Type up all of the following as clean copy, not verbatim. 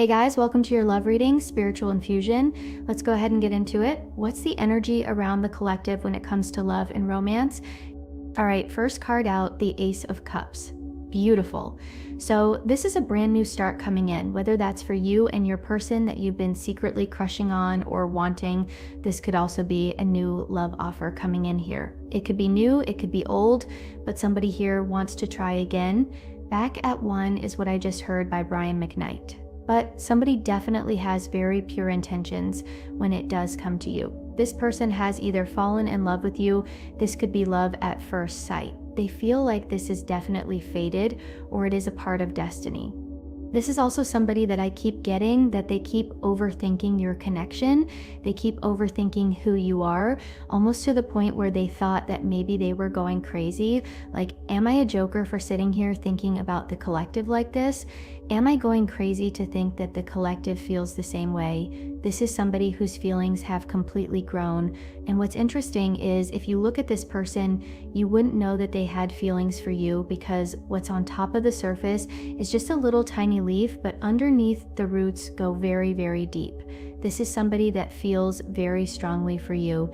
Hey guys, welcome to your love reading, Spiritual Infusion. Let's go ahead and get into it. What's the energy around the collective when it comes to love and romance? All right, first card out, the Ace of Cups. Beautiful. So this is a brand new start coming in, whether that's for you and your person that you've been secretly crushing on or wanting. This could also be a new love offer coming in here. It could be new, it could be old, but somebody here wants to try again. Back at one is what I just heard by Brian McKnight. But somebody definitely has very pure intentions when it does come to you. This person has either fallen in love with you. This could be love at first sight. They feel like this is definitely fated or it is a part of destiny. This is also somebody that I keep getting that they keep overthinking your connection. They keep overthinking who you are, almost to the point where they thought that maybe they were going crazy. Like, am I a joker for sitting here thinking about the collective like this? Am I going crazy to think that the collective feels the same way? This is somebody whose feelings have completely grown. And what's interesting is if you look at this person, you wouldn't know that they had feelings for you because what's on top of the surface is just a little tiny leaf, but underneath the roots go very, very deep. This is somebody that feels very strongly for you.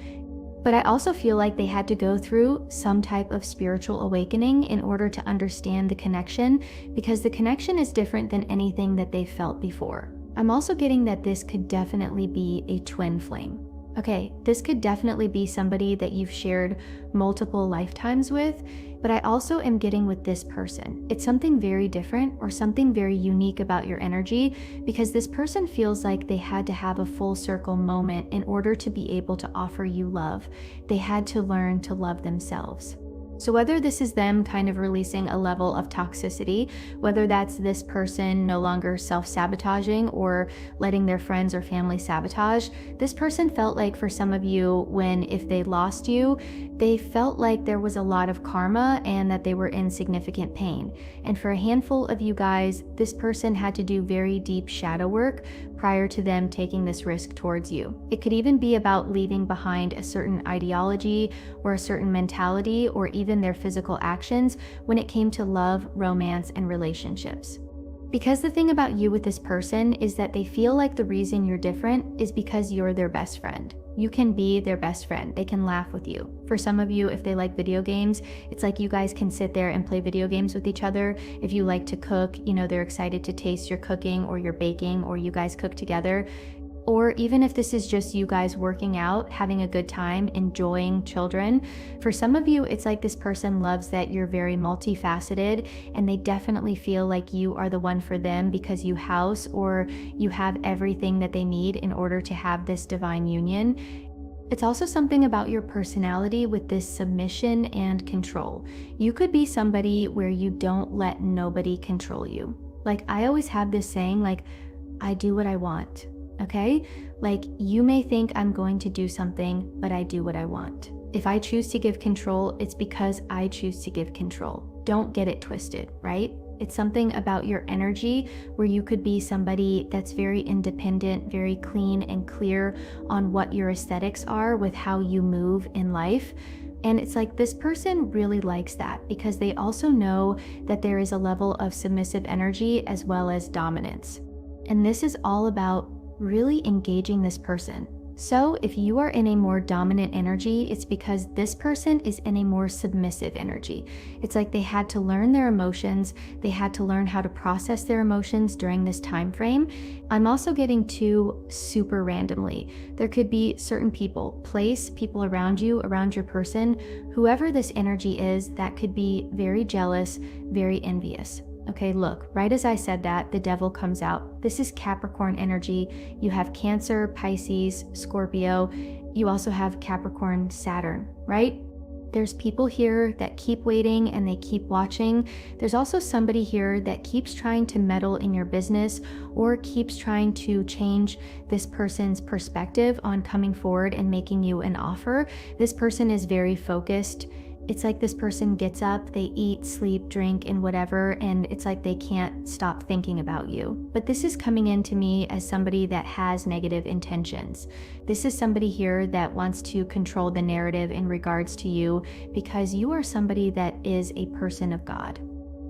But I also feel like they had to go through some type of spiritual awakening in order to understand the connection, because the connection is different than anything that they've felt before. I'm also getting that this could definitely be a twin flame. Okay, this could definitely be somebody that you've shared multiple lifetimes with, but I also am getting with this person. It's something very different or something very unique about your energy because this person feels like they had to have a full circle moment in order to be able to offer you love. They had to learn to love themselves. So whether this is them kind of releasing a level of toxicity, whether that's this person no longer self-sabotaging or letting their friends or family sabotage, this person felt like for some of you, when if they lost you, they felt like there was a lot of karma and that they were in significant pain. And for a handful of you guys, this person had to do very deep shadow work prior to them taking this risk towards you. It could even be about leaving behind a certain ideology or a certain mentality or even their physical actions when it came to love, romance, and relationships. Because the thing about you with this person is that they feel like the reason you're different is because you're their best friend. You can be their best friend. They can laugh with you. For some of you, if they like video games, it's like you guys can sit there and play video games with each other. If you like to cook, they're excited to taste your cooking or your baking, or you guys cook together. Or even if this is just you guys working out, having a good time, enjoying children. For some of you, it's like this person loves that you're very multifaceted and they definitely feel like you are the one for them because you house or you have everything that they need in order to have this divine union. It's also something about your personality with this submission and control. You could be somebody where you don't let nobody control you. Like, I always have this saying, like, I do what I want. Okay? Like, you may think I'm going to do something, but I do what I want. If I choose to give control, it's because I choose to give control. Don't get it twisted, right? It's something about your energy where you could be somebody that's very independent, very clean and clear on what your aesthetics are with how you move in life. And it's like this person really likes that because they also know that there is a level of submissive energy as well as dominance. And this is all about really engaging this person. So if you are in a more dominant energy, it's because this person is in a more submissive energy. It's like they had to learn their emotions. They had to learn how to process their emotions during this time frame. I'm also getting to super randomly. There could be certain people, place, people around you, around your person, whoever this energy is, that could be very jealous, very envious. Okay, look, right as I said that, the devil comes out. This is Capricorn energy. You have Cancer, Pisces, Scorpio. You also have Capricorn, Saturn, right? There's people here that keep waiting and they keep watching. There's also somebody here that keeps trying to meddle in your business or keeps trying to change this person's perspective on coming forward and making you an offer. This person is very focused. It's like this person gets up, they eat, sleep, drink, and whatever, and it's like they can't stop thinking about you. But this is coming in to me as somebody that has negative intentions. This is somebody here that wants to control the narrative in regards to you because you are somebody that is a person of God.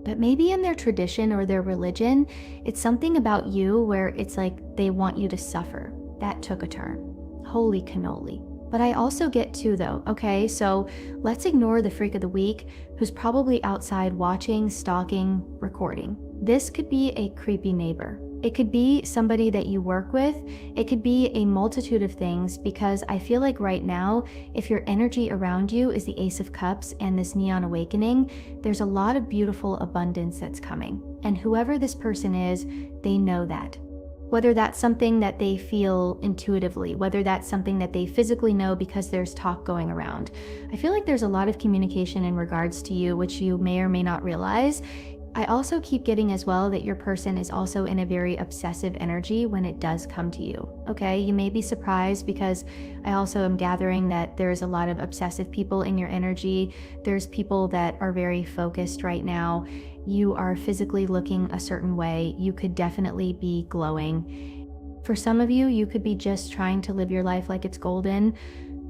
But maybe in their tradition or their religion, it's something about you where it's like they want you to suffer. That took a turn. Holy cannoli. But I also get two though, okay? So let's ignore the freak of the week who's probably outside watching, stalking, recording. This could be a creepy neighbor. It could be somebody that you work with. It could be a multitude of things, because I feel like right now, if your energy around you is the Ace of Cups and this Neon Awakening, there's a lot of beautiful abundance that's coming. And whoever this person is, they know that. Whether that's something that they feel intuitively, whether that's something that they physically know because there's talk going around. I feel like there's a lot of communication in regards to you, which you may or may not realize. I also keep getting as well that your person is also in a very obsessive energy when it does come to you. Okay, you may be surprised because I also am gathering that there's a lot of obsessive people in your energy. There's people that are very focused right now. You are physically looking a certain way. You could definitely be glowing. For some of you, you could be just trying to live your life like it's golden.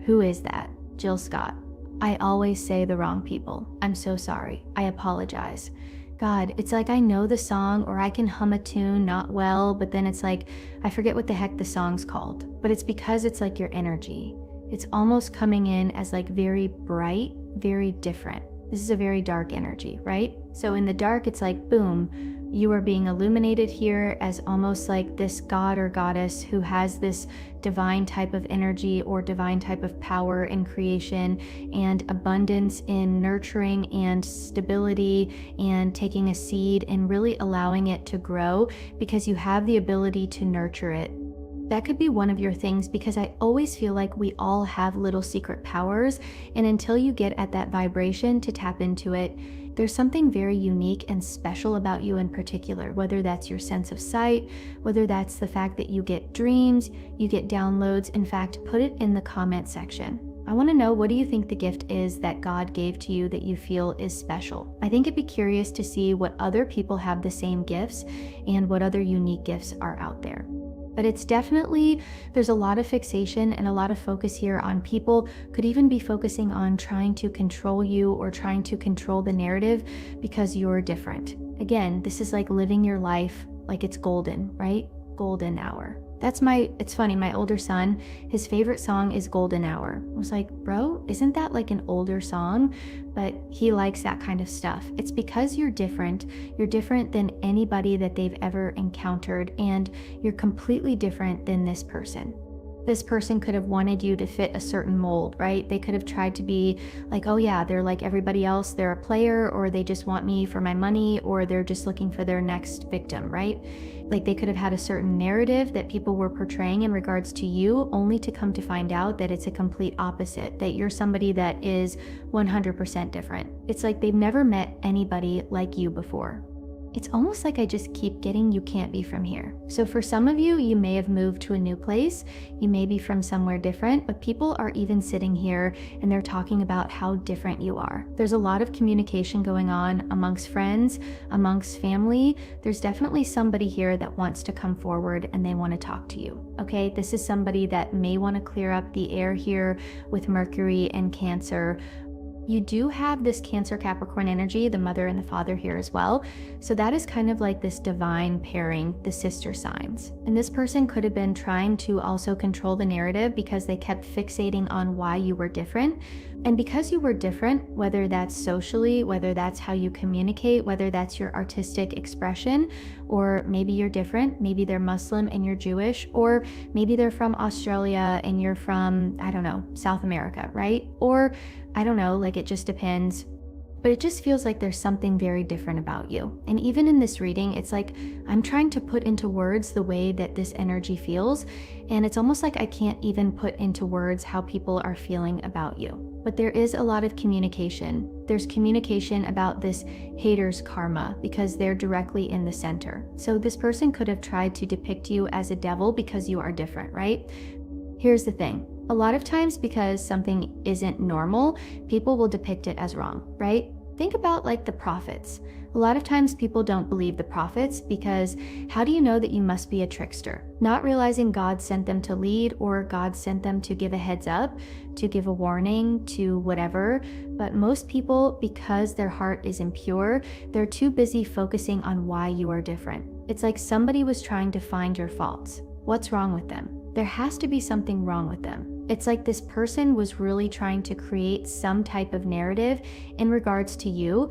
Who is that? Jill Scott. I always say the wrong people. I'm so sorry. I apologize. God, it's like I know the song or I can hum a tune not well, but then it's like I forget what the heck the song's called. But it's because it's like your energy. It's almost coming in as like very bright, very different. This is a very dark energy, right? So in the dark, it's like, boom, you are being illuminated here as almost like this god or goddess who has this divine type of energy or divine type of power in creation and abundance in nurturing and stability and taking a seed and really allowing it to grow because you have the ability to nurture it. That could be one of your things, because I always feel like we all have little secret powers, and until you get at that vibration to tap into it, there's something very unique and special about you in particular, whether that's your sense of sight, whether that's the fact that you get dreams, you get downloads. In fact, put it in the comment section. I want to know, what do you think the gift is that God gave to you that you feel is special? I think it'd be curious to see what other people have the same gifts and what other unique gifts are out there. But it's definitely, there's a lot of fixation and a lot of focus here on people could even be focusing on trying to control you or trying to control the narrative because you're different. Again, this is like living your life like it's golden, right? Golden hour. It's funny, my older son, his favorite song is Golden Hour. I was like, bro, isn't that like an older song? But he likes that kind of stuff. It's because you're different. You're different than anybody that they've ever encountered, and you're completely different than this person. This person could have wanted you to fit a certain mold, right? They could have tried to be like, oh yeah, they're like everybody else. They're a player, or they just want me for my money, or they're just looking for their next victim, right? Like they could have had a certain narrative that people were portraying in regards to you, only to come to find out that it's a complete opposite, that you're somebody that is 100% different. It's like they've never met anybody like you before. It's almost like I just keep getting, you can't be from here. So for some of you, you may have moved to a new place. You may be from somewhere different, but people are even sitting here and they're talking about how different you are. There's a lot of communication going on amongst friends, amongst family. There's definitely somebody here that wants to come forward and they want to talk to you. Okay, this is somebody that may want to clear up the air here with Mercury and Cancer. You do have this Cancer Capricorn energy, the mother and the father here as well. So that is kind of like this divine pairing, the sister signs. And this person could have been trying to also control the narrative because they kept fixating on why you were different. And because you were different, whether that's socially, whether that's how you communicate, whether that's your artistic expression, or maybe you're different, maybe they're Muslim and you're Jewish, or maybe they're from Australia and you're from, I don't know, South America, right? Or I don't know, like it just depends. But it just feels like there's something very different about you. And even in this reading, it's like I'm trying to put into words the way that this energy feels. And it's almost like I can't even put into words how people are feeling about you. But there is a lot of communication. There's communication about this hater's karma because they're directly in the center. So this person could have tried to depict you as a devil because you are different, right? Here's the thing. A lot of times because something isn't normal, people will depict it as wrong, right? Think about like the prophets. A lot of times people don't believe the prophets because how do you know that you must be a trickster? Not realizing God sent them to lead or God sent them to give a heads up, to give a warning, to whatever. But most people, because their heart is impure, they're too busy focusing on why you are different. It's like somebody was trying to find your faults. What's wrong with them? There has to be something wrong with them. It's like this person was really trying to create some type of narrative in regards to you.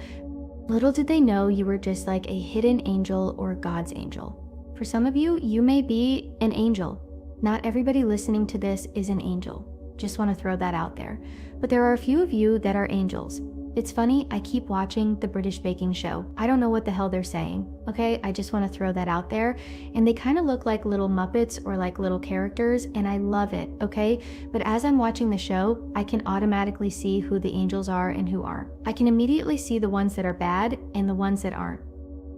Little did they know you were just like a hidden angel or God's angel. For some of you, you may be an angel. Not everybody listening to this is an angel. Just want to throw that out there. But there are a few of you that are angels. It's funny, I keep watching the British baking show. I don't know what the hell they're saying, okay? I just want to throw that out there. And they kind of look like little Muppets or like little characters, and I love it, okay? But as I'm watching the show, I can automatically see who the angels are and who aren't. I can immediately see the ones that are bad and the ones that aren't.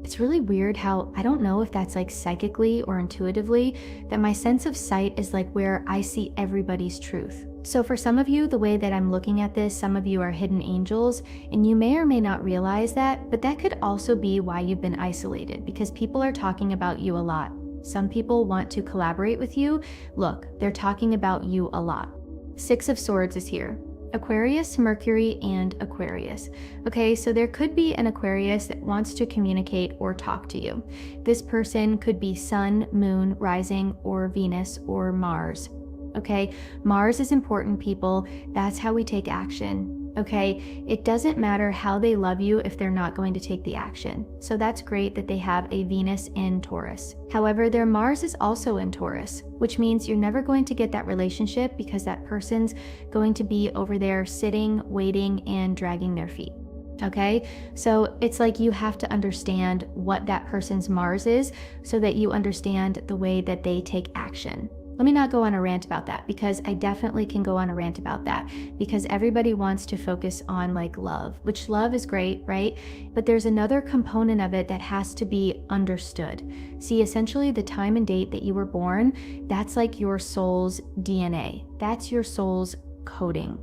It's really weird how, I don't know if that's like psychically or intuitively, that my sense of sight is like where I see everybody's truth. So for some of you, the way that I'm looking at this, some of you are hidden angels, and you may or may not realize that, but that could also be why you've been isolated, because people are talking about you a lot. Some people want to collaborate with you. Look, they're talking about you a lot. Six of Swords is here. Aquarius, Mercury, and Aquarius. Okay, so there could be an Aquarius that wants to communicate or talk to you. This person could be Sun, Moon, Rising, or Venus, or Mars. Okay, Mars is important, people. That's how we take action. Okay, it doesn't matter how they love you if they're not going to take the action. So that's great that they have a Venus in Taurus. However, their Mars is also in Taurus, which means you're never going to get that relationship because that person's going to be over there sitting, waiting, and dragging their feet. Okay, so it's like you have to understand what that person's Mars is so that you understand the way that they take action. Let me not go on a rant about that because I definitely can go on a rant about that because everybody wants to focus on like love, which love is great, right? But there's another component of it that has to be understood. See, essentially the time and date that you were born, that's like your soul's DNA. That's your soul's coding.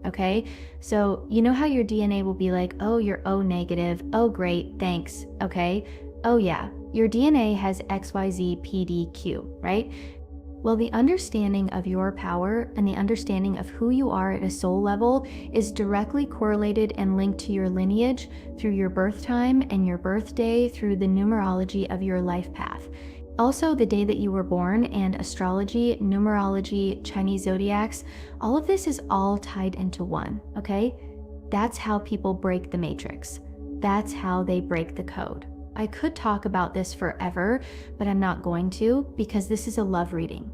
Okay, so you know how your DNA will be like, oh, you're O negative. Oh, great, thanks. Okay. Oh yeah, your DNA has XYZ PDQ, right? Well, the understanding of your power and the understanding of who you are at a soul level is directly correlated and linked to your lineage through your birth time and your birthday through the numerology of your life path. Also, the day that you were born and astrology, numerology, Chinese zodiacs, all of this is all tied into one, okay? That's how people break the matrix. That's how they break the code. I could talk about this forever, but I'm not going to because this is a love reading.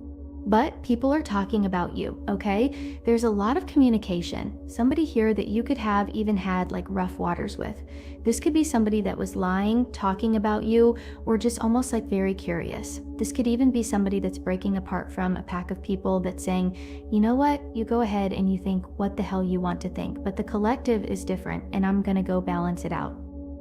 But people are talking about you, okay? There's a lot of communication. Somebody here that you could have even had like rough waters with. This could be somebody that was lying, talking about you, or just almost like very curious. This could even be somebody that's breaking apart from a pack of people that's saying, you know what, you go ahead and you think what the hell you want to think, but the collective is different and I'm gonna go balance it out.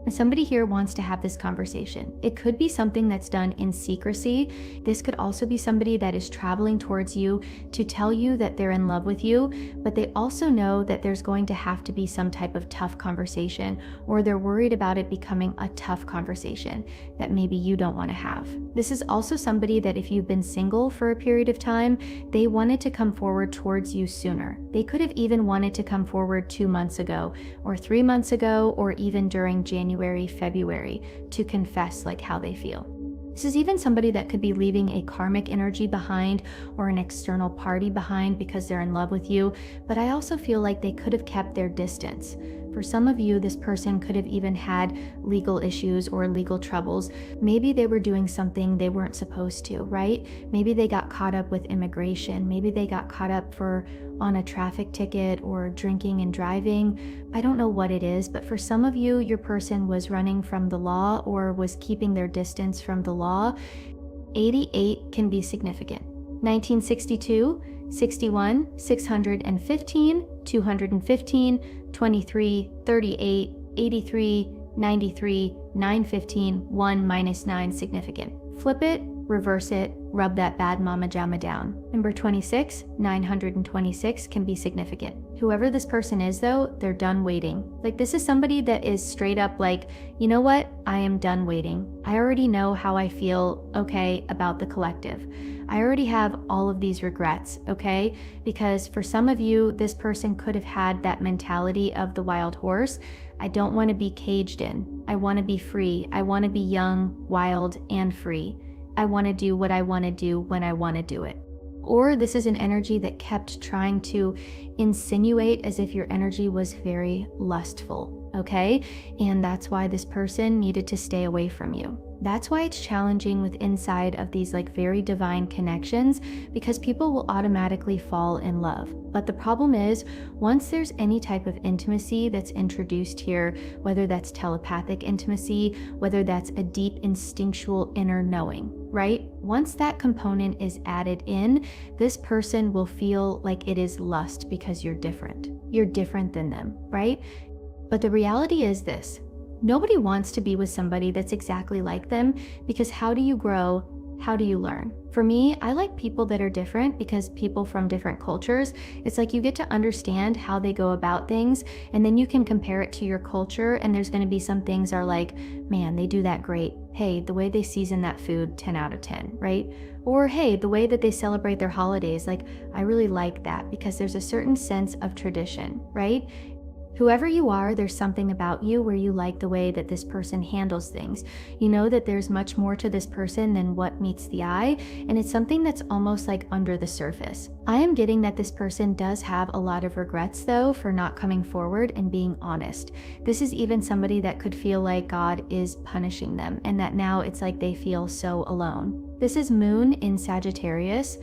And somebody here wants to have this conversation. It could be something that's done in secrecy. This could also be somebody that is traveling towards you to tell you that they're in love with you, but they also know that there's going to have to be some type of tough conversation, or they're worried about it becoming a tough conversation that maybe you don't want to have. This is also somebody that if you've been single for a period of time, they wanted to come forward towards you sooner. They could have even wanted to come forward 2 months ago, or 3 months ago, or even during January, February to confess like how they feel. This is even somebody that could be leaving a karmic energy behind or an external party behind because they're in love with you, but I also feel like they could have kept their distance. For some of you, this person could have even had legal issues or legal troubles. Maybe they were doing something they weren't supposed to, right? Maybe they got caught up with immigration. Maybe they got caught up on a traffic ticket or drinking and driving. I don't know what it is, but for some of you, your person was running from the law or was keeping their distance from the law. 88 can be significant. 1962, 61, 615, 215, 23, 38, 83, 93, 915, 1 minus 9 significant. Flip it, reverse it, rub that bad mama jamma down. Number 26, 926 can be significant. Whoever this person is though, they're done waiting. Like this is somebody that is straight up like, you know what? I am done waiting. I already know how I feel, okay, about the collective. I already have all of these regrets, okay? Because for some of you, this person could have had that mentality of the wild horse. I don't want to be caged in. I want to be free. I want to be young, wild, and free. I want to do what I want to do when I want to do it. Or this is an energy that kept trying to insinuate as if your energy was very lustful, okay? And that's why this person needed to stay away from you. That's why it's challenging with inside of these like very divine connections, because people will automatically fall in love. But the problem is, once there's any type of intimacy that's introduced here, whether that's telepathic intimacy, whether that's a deep instinctual inner knowing, right? Once that component is added in, this person will feel like it is lust because you're different. You're different than them, right? But the reality is this. Nobody wants to be with somebody that's exactly like them, because how do you grow? How do you learn? For me, I like people that are different, because people from different cultures, it's like you get to understand how they go about things, and then you can compare it to your culture, and there's going to be some things are like, man, they do that great. Hey, the way they season that food, 10 out of 10, right? Or hey, the way that they celebrate their holidays, like I really like that because there's a certain sense of tradition, right? Whoever you are, there's something about you where you like the way that this person handles things. You know that there's much more to this person than what meets the eye, and it's something that's almost like under the surface. I am getting that this person does have a lot of regrets though for not coming forward and being honest. This is even somebody that could feel like God is punishing them, and that now it's like they feel so alone. This is Moon in Sagittarius.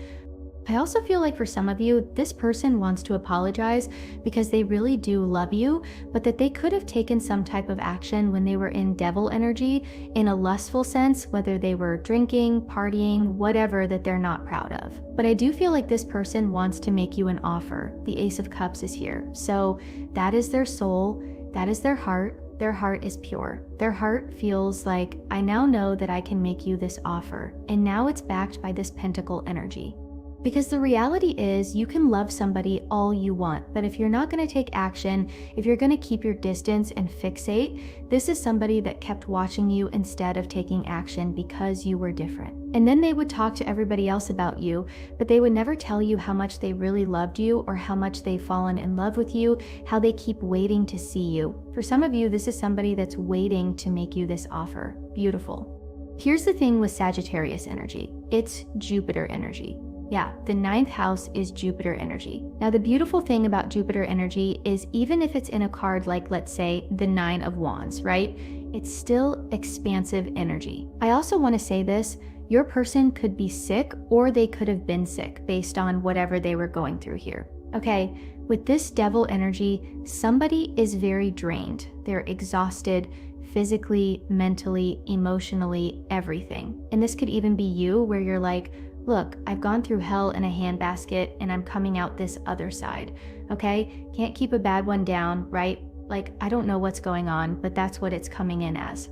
I also feel like for some of you, this person wants to apologize because they really do love you, but that they could have taken some type of action when they were in devil energy in a lustful sense, whether they were drinking, partying, whatever that they're not proud of. But I do feel like this person wants to make you an offer. The Ace of Cups is here. So that is their soul, that is their heart. Their heart is pure. Their heart feels like, I now know that I can make you this offer. And now it's backed by this pentacle energy. Because the reality is you can love somebody all you want, but if you're not going to take action, if you're going to keep your distance and fixate, this is somebody that kept watching you instead of taking action because you were different. And then they would talk to everybody else about you, but they would never tell you how much they really loved you or how much they've fallen in love with you, how they keep waiting to see you. For some of you, this is somebody that's waiting to make you this offer. Beautiful. Here's the thing with Sagittarius energy. It's Jupiter energy. Yeah, the 9th house is Jupiter energy. Now, the beautiful thing about Jupiter energy is even if it's in a card like, let's say, the 9 of Wands, right? It's still expansive energy. I also want to say this, your person could be sick or they could have been sick based on whatever they were going through here. Okay, with this devil energy, somebody is very drained. They're exhausted physically, mentally, emotionally, everything. And this could even be you where you're like, look, I've gone through hell in a handbasket and I'm coming out this other side, okay? Can't keep a bad one down, right? Like, I don't know what's going on, but that's what it's coming in as.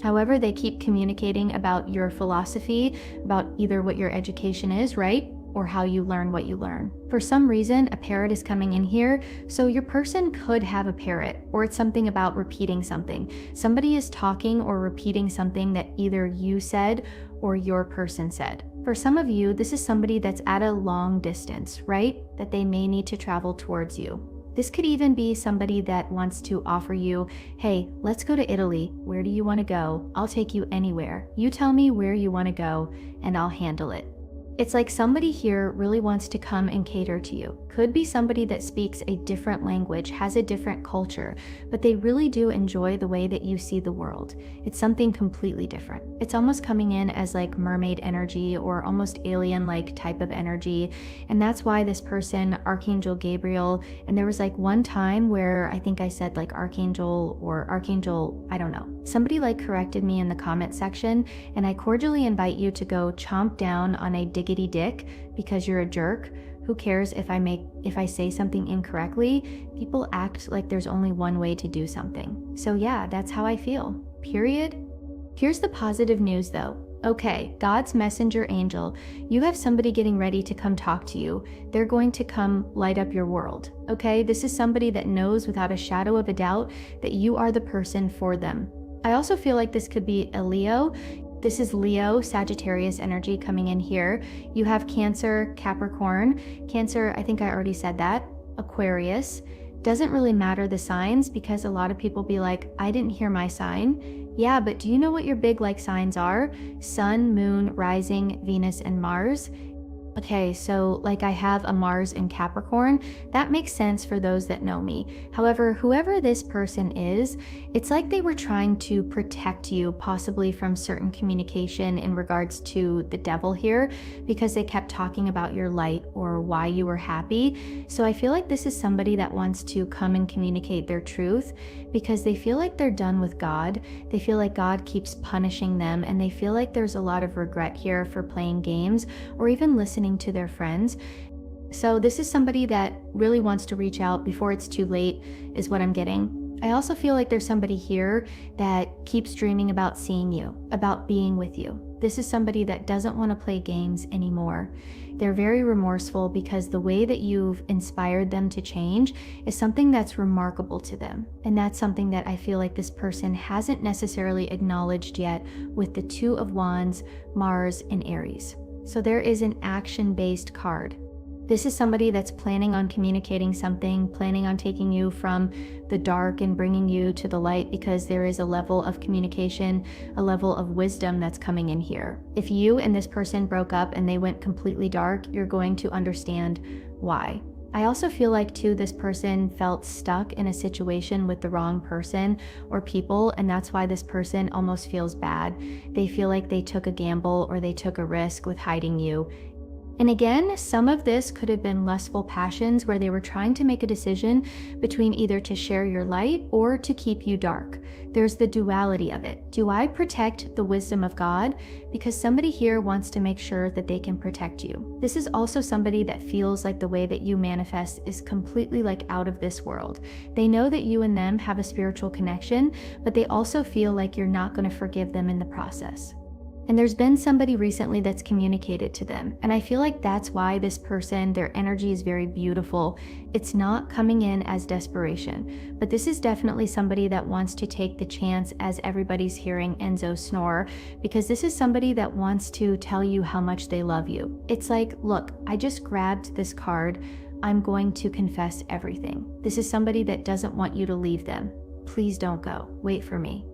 However, they keep communicating about your philosophy, about either what your education is, right? Or how you learn what you learn. For some reason, a parrot is coming in here, so your person could have a parrot, or it's something about repeating something. Somebody is talking or repeating something that either you said or your person said. For some of you, this is somebody that's at a long distance, right? That they may need to travel towards you. This could even be somebody that wants to offer you, hey, let's go to Italy. Where do you want to go? I'll take you anywhere. You tell me where you want to go and I'll handle it. It's like somebody here really wants to come and cater to you. Could be somebody that speaks a different language, has a different culture, but they really do enjoy the way that you see the world. It's something completely different. It's almost coming in as like mermaid energy or almost alien-like type of energy. And that's why this person, Archangel Gabriel, and there was like one time where I think I said like Archangel or Archangel, I don't know. Somebody like corrected me in the comment section, and I cordially invite you to go chomp down on a diggity dick because you're a jerk. Who cares if I say something incorrectly? People act like there's only one way to do something. So yeah, that's how I feel. Period. Here's the positive news though. Okay, God's messenger angel. You have somebody getting ready to come talk to you. They're going to come light up your world. Okay, this is somebody that knows without a shadow of a doubt that you are the person for them. I also feel like this could be a Leo. This is Leo, Sagittarius energy coming in here. You have Cancer, Capricorn. Cancer, I think I already said that. Aquarius. Doesn't really matter the signs because a lot of people be like, I didn't hear my sign. Yeah, but do you know what your big like signs are? Sun, Moon, Rising, Venus, and Mars. Okay, so like I have a Mars in Capricorn. That makes sense for those that know me. However, whoever this person is, it's like they were trying to protect you possibly from certain communication in regards to the devil here because they kept talking about your light or why you were happy. So I feel like this is somebody that wants to come and communicate their truth because they feel like they're done with God. They feel like God keeps punishing them and they feel like there's a lot of regret here for playing games or even listening to their friends. So this is somebody that really wants to reach out before it's too late, is what I'm getting. I also feel like there's somebody here that keeps dreaming about seeing you, about being with you. This is somebody that doesn't want to play games anymore. They're very remorseful because the way that you've inspired them to change is something that's remarkable to them. And that's something that I feel like this person hasn't necessarily acknowledged yet with the Two of Wands, Mars, and Aries. So there is an action-based card. This is somebody that's planning on communicating something, planning on taking you from the dark and bringing you to the light because there is a level of communication, a level of wisdom that's coming in here. If you and this person broke up and they went completely dark, you're going to understand why. I also feel like too, this person felt stuck in a situation with the wrong person or people, and that's why this person almost feels bad. They feel like they took a gamble or they took a risk with hiding you. And again, some of this could have been lustful passions where they were trying to make a decision between either to share your light or to keep you dark. There's the duality of it. Do I protect the wisdom of God? Because somebody here wants to make sure that they can protect you. This is also somebody that feels like the way that you manifest is completely like out of this world. They know that you and them have a spiritual connection, but they also feel like you're not going to forgive them in the process. And there's been somebody recently that's communicated to them. And I feel like that's why this person, their energy is very beautiful. It's not coming in as desperation, but this is definitely somebody that wants to take the chance as everybody's hearing Enzo snore, because this is somebody that wants to tell you how much they love you. It's like, look, I just grabbed this card. I'm going to confess everything. This is somebody that doesn't want you to leave them. Please don't go. Wait for me.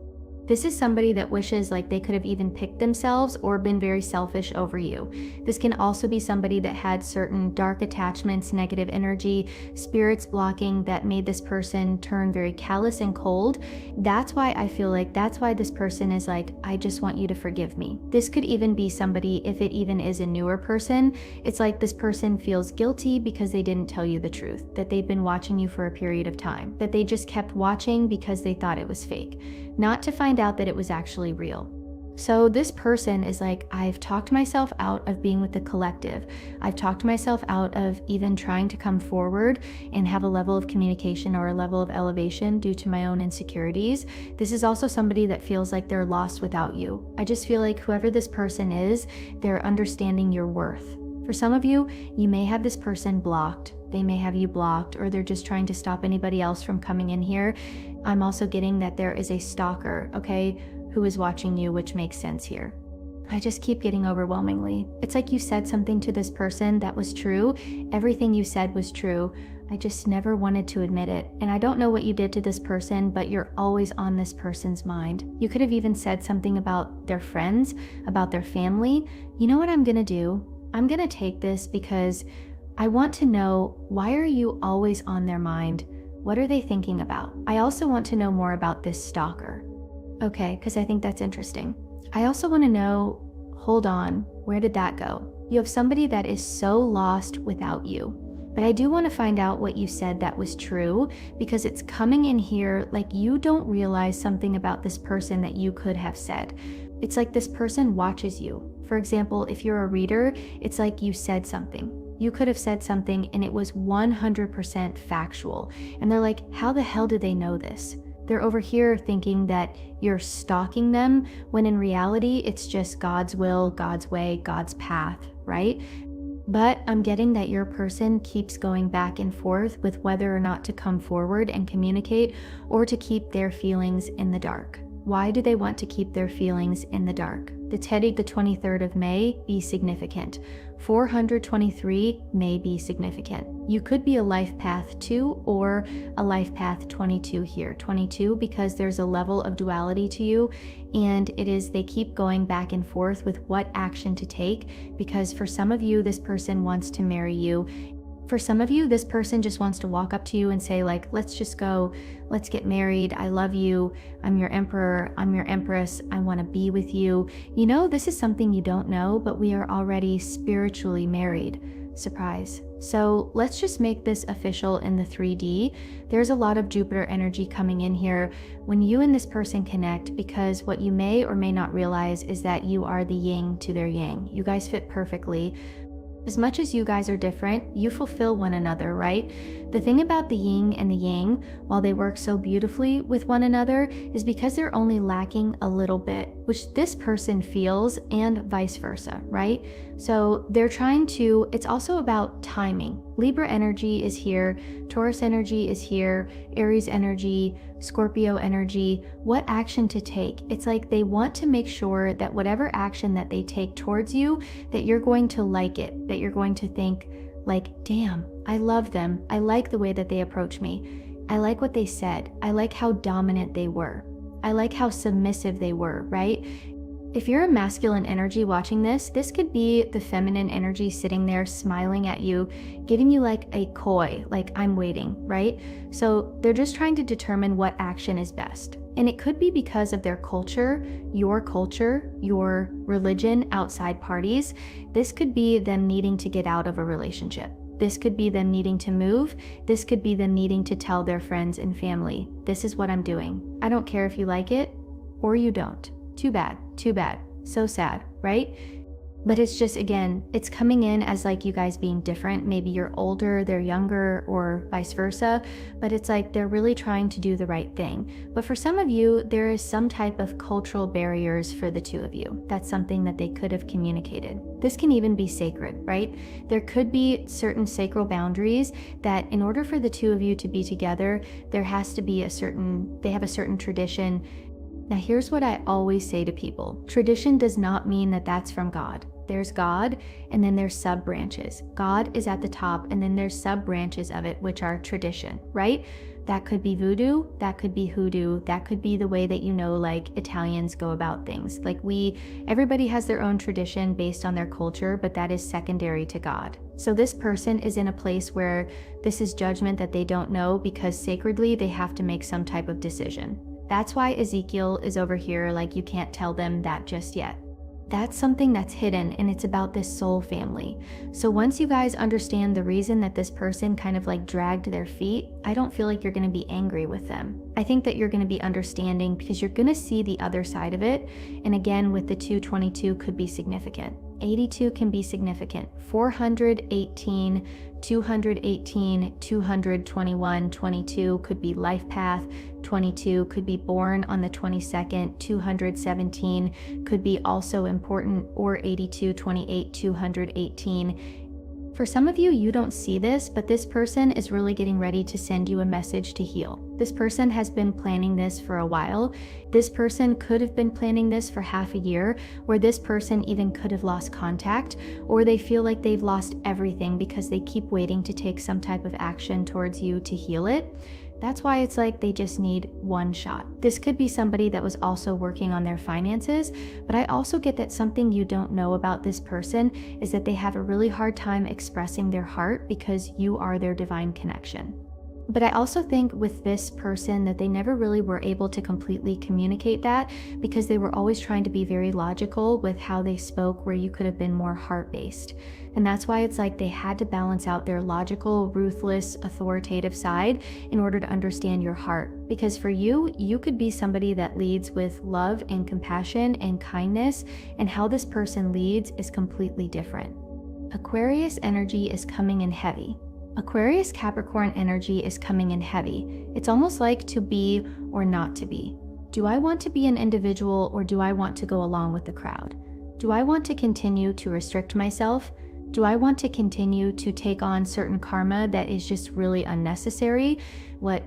This is somebody that wishes like they could have even picked themselves or been very selfish over you. This can also be somebody that had certain dark attachments, negative energy, spirits blocking that made this person turn very callous and cold. That's why I feel like that's why this person is like, I just want you to forgive me. This could even be somebody, if it even is a newer person, it's like this person feels guilty because they didn't tell you the truth, that they've been watching you for a period of time, that they just kept watching because they thought it was fake, not to find out that it was actually real. So this person is like, I've talked myself out of being with the collective. I've talked myself out of even trying to come forward and have a level of communication or a level of elevation due to my own insecurities. This is also somebody that feels like they're lost without you. I just feel like whoever this person is, they're understanding your worth. For some of you, you may have this person blocked. They may have you blocked, or they're just trying to stop anybody else from coming in here. I'm also getting that there is a stalker, okay, who is watching you, which makes sense here. I just keep getting overwhelmingly. It's like you said something to this person that was true. Everything you said was true. I just never wanted to admit it. And I don't know what you did to this person, but you're always on this person's mind. You could have even said something about their friends, about their family. You know what I'm gonna do? I'm gonna take this because I want to know, why are you always on their mind? What are they thinking about? I also want to know more about this stalker. Okay, because I think that's interesting. I also want to know, hold on, where did that go? You have somebody that is so lost without you. But I do want to find out what you said that was true, because it's coming in here like you don't realize something about this person that you could have said. It's like this person watches you. For example, if you're a reader, it's like you said something. You could have said something and it was 100% factual. And they're like, how the hell did they know this? They're over here thinking that you're stalking them, when in reality, it's just God's will, God's way, God's path, right? But I'm getting that your person keeps going back and forth with whether or not to come forward and communicate or to keep their feelings in the dark. Why do they want to keep their feelings in the dark? The Teddy, the 23rd of May, be significant. 423 may be significant. You could be a life path 2 or a life path 22 here. 22 because there's a level of duality to you, and it is they keep going back and forth with what action to take, because for some of you, this person wants to marry you. For some of you, this person just wants to walk up to you and say, like, let's just go, let's get married. I love you. I'm your emperor. I'm your empress. I want to be with you. You know, this is something you don't know, but we are already spiritually married. Surprise. So let's just make this official in the 3D. There's a lot of Jupiter energy coming in here when you and this person connect, because what you may or may not realize is that you are the yin to their yang. You guys fit perfectly. As much as you guys are different, you fulfill one another, right? The thing about the yin and the yang, while they work so beautifully with one another, is because they're only lacking a little bit, which this person feels, and vice versa, right? So they're trying to, it's also about timing. Libra energy is here, Taurus energy is here, Aries energy, Scorpio energy, what action to take. It's like they want to make sure that whatever action that they take towards you, that you're going to like it, that you're going to think like, damn, I love them. I like the way that they approach me. I like what they said. I like how dominant they were. I like how submissive they were, right? If you're a masculine energy watching this, this could be the feminine energy sitting there smiling at you, giving you like a coy, like I'm waiting, right? So they're just trying to determine what action is best. And it could be because of their culture, your religion, outside parties. This could be them needing to get out of a relationship. This could be them needing to move. This could be them needing to tell their friends and family, this is what I'm doing. I don't care if you like it or you don't. Too bad, so sad, right? But it's just, again, it's coming in as like you guys being different. Maybe you're older, they're younger, or vice versa, but it's like they're really trying to do the right thing. But for some of you, there is some type of cultural barriers for the two of you. That's something that they could have communicated. This can even be sacred, right? There could be certain sacral boundaries that in order for the two of you to be together, there has to be they have a certain tradition. Now, here's what I always say to people. Tradition does not mean that that's from God. There's God, and then there's sub branches. God is at the top, and then there's sub branches of it, which are tradition, right? That could be voodoo, that could be hoodoo, that could be the way that, you know, like Italians go about things. Like everybody has their own tradition based on their culture, but that is secondary to God. So this person is in a place where this is judgment that they don't know, because sacredly they have to make some type of decision. That's why Ezekiel is over here, like you can't tell them that just yet. That's something that's hidden, and it's about this soul family. So once you guys understand the reason that this person kind of like dragged their feet, I don't feel like you're going to be angry with them. I think that you're going to be understanding, because you're going to see the other side of it. And again, with the 222 could be significant. 82 can be significant. 418, 218, 221, 22 could be life path. 22 could be born on the 22nd. 217 could be also important, or 82, 28, 218. For some of you, you don't see this, but this person is really getting ready to send you a message to heal. This person has been planning this for a while. This person could have been planning this for half a year, where this person even could have lost contact, or they feel like they've lost everything because they keep waiting to take some type of action towards you to heal it. That's why it's like they just need one shot. This could be somebody that was also working on their finances, but I also get that something you don't know about this person is that they have a really hard time expressing their heart, because you are their divine connection. But I also think with this person that they never really were able to completely communicate that, because they were always trying to be very logical with how they spoke, where you could have been more heart-based. And that's why it's like they had to balance out their logical, ruthless, authoritative side in order to understand your heart. Because for you, you could be somebody that leads with love and compassion and kindness, and how this person leads is completely different. Aquarius energy is coming in heavy. Aquarius Capricorn energy is coming in heavy. It's almost like to be or not to be. Do I want to be an individual or do I want to go along with the crowd? Do I want to continue to restrict myself? Do I want to continue to take on certain karma that is just really unnecessary? What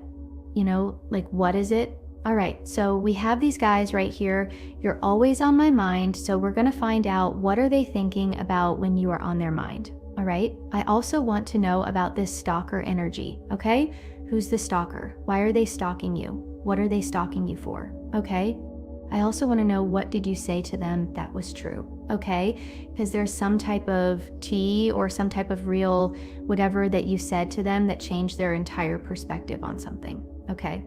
is it? All right, so we have these guys right here. You're always on my mind, so we're gonna find out what are they thinking about when you are on their mind. All right, I also want to know about this stalker energy, okay? Who's the stalker? Why are they stalking you? What are they stalking you for? Okay, I also want to know, what did you say to them that was true? Okay, because there's some type of tea or some type of real whatever that you said to them that changed their entire perspective on something. Okay,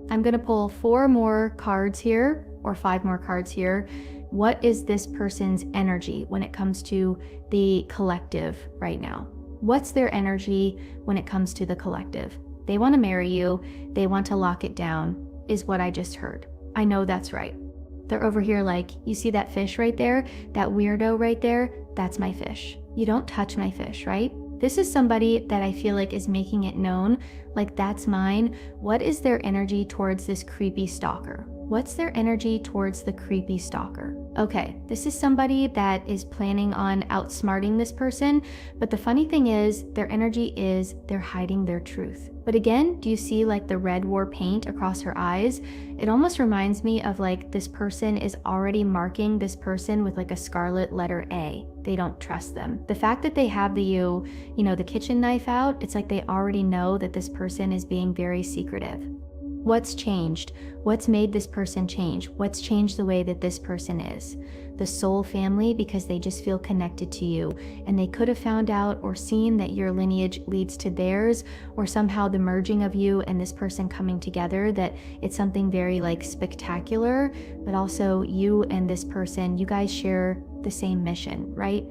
I'm going to pull 4 more cards here or 5 more cards here. What is this person's energy when it comes to the collective right now? What's their energy when it comes to the collective? They want to marry you. They want to lock it down, is what I just heard. I know that's right. They're over here like, you see that fish right there? That weirdo right there? That's my fish. You don't touch my fish, right? This is somebody that I feel like is making it known, like that's mine. What is their energy towards this creepy stalker? What's their energy towards the creepy stalker? Okay, this is somebody that is planning on outsmarting this person, but the funny thing is their energy is they're hiding their truth. But again, do you see like the red war paint across her eyes? It almost reminds me of like this person is already marking this person with like a scarlet letter A. They don't trust them. The fact that they have the kitchen knife out, it's like they already know that this person is being very secretive. What's changed? What's made this person change? What's changed the way that this person is? The soul family, because they just feel connected to you, and they could have found out or seen that your lineage leads to theirs, or somehow the merging of you and this person coming together, that it's something very like spectacular, but also you and this person, you guys share the same mission, right?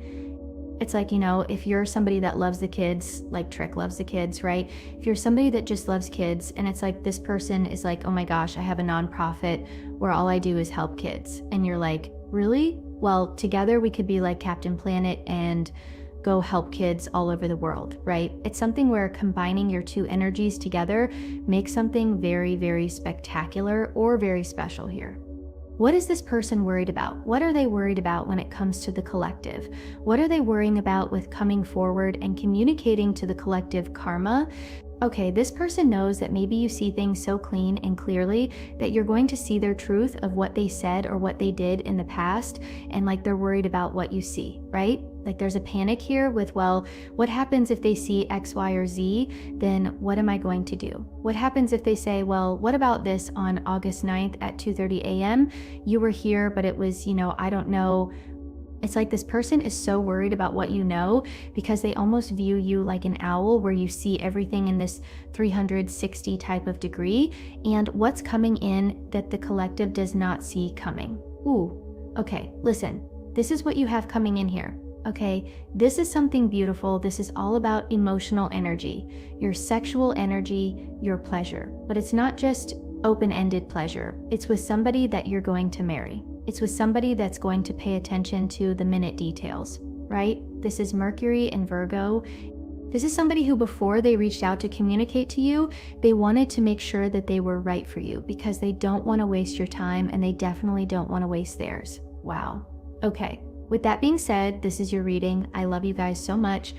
It's like, if you're somebody that loves the kids, like Trick loves the kids, right? If you're somebody that just loves kids and it's like this person is like, oh my gosh, I have a nonprofit where all I do is help kids. And you're like, really? Well, together we could be like Captain Planet and go help kids all over the world, right? It's something where combining your 2 energies together makes something very, very spectacular or very special here. What is this person worried about? What are they worried about when it comes to the collective? What are they worrying about with coming forward and communicating to the collective karma? Okay, this person knows that maybe you see things so clean and clearly that you're going to see their truth of what they said or what they did in the past, and like they're worried about what you see, right? Like there's a panic here with, well, what happens if they see X, Y, or Z? Then what am I going to do? What happens if they say, well, what about this on August 9th at 2:30 a.m.? You were here, but it was, I don't know. It's like this person is so worried about what you know because they almost view you like an owl where you see everything in this 360 type of degree, and what's coming in that the collective does not see coming. Ooh, okay, listen, this is what you have coming in here. Okay, this is something beautiful. This is all about emotional energy, your sexual energy, your pleasure. But it's not just open-ended pleasure. It's with somebody that you're going to marry. It's with somebody that's going to pay attention to the minute details, right? This is Mercury and Virgo. This is somebody who, before they reached out to communicate to you, they wanted to make sure that they were right for you because they don't want to waste your time and they definitely don't want to waste theirs. Wow. Okay. With that being said, this is your reading. I love you guys so much.